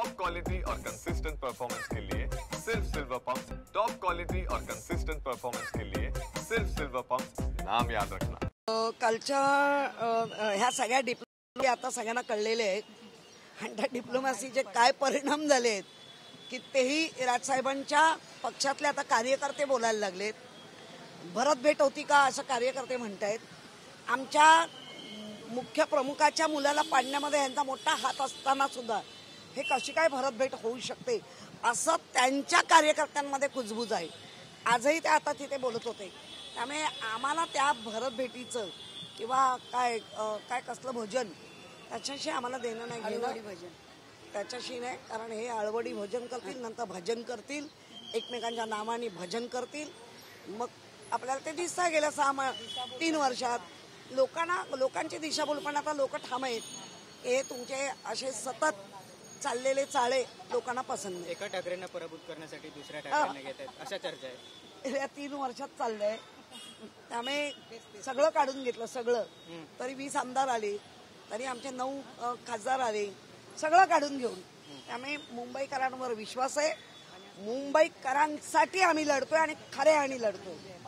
Top quality और consistent performance के लिए सिर्फ सिल्वर पंप। टॉप क्वालिटी और कंसिस्टेंट परफॉर्मेंस के लिए सिर्फ सिल्वर पंप, नाम याद रखना। कालच्या ह्या सगळ्या डिप्लोमॅसी आता सगळ्यांना कळलेले आहेत आणि त्या डिप्लोमॅसीचे काय परिणाम झाले आहेत की तेही राजसाहेबांच्या पक्षातले आता कार्यकर्ते बोलायला लागलेत। भरत भेट होती का असं कार्यकर्ते म्हणतायत। आमच्या मुख्य प्रमुखाच्या मुलाला पाडण्यामध्ये यांचा मोठा हात असताना सुद्धा हे कशी काय भरत भेट होऊ शकते असं त्यांच्या कार्यकर्त्यांमध्ये कुजबूज आहे। आजही ते आता तिथे बोलत होते। त्यामुळे आम्हाला त्या भरत भेटीचं किंवा काय काय कसलं भोजन त्याच्याशी आम्हाला देणं नाही घेणं भजन त्याच्याशी नाही, कारण हे आळवडी भोजन करतील, नंतर भजन करतील, एकमेकांच्या नावाने भजन करतील। मग आपल्याला ते दिसता गेलं 3 वर्षात लोकांची दिशाभूल। पण आता लोक ठाम आहेत, हे तुमचे असे सतत चाललेले चाळे लोकांना पसंत नाही। एका ठाकरेंना पराभूत करण्यासाठी दुसऱ्या ठाकरेंना घेत आहेत अशा चर्चा आहे। या 3 वर्षात चाललंय, त्यामुळे सगळं काढून घेतलं सगळं। तरी 20 आमदार आले, तरी आमचे 9 खासदार आले, सगळं काढून घेऊन। त्यामुळे मुंबईकरांवर विश्वास आहे, मुंबईकरांसाठी आम्ही लढतोय आणि खऱ्या आणि लढतोय।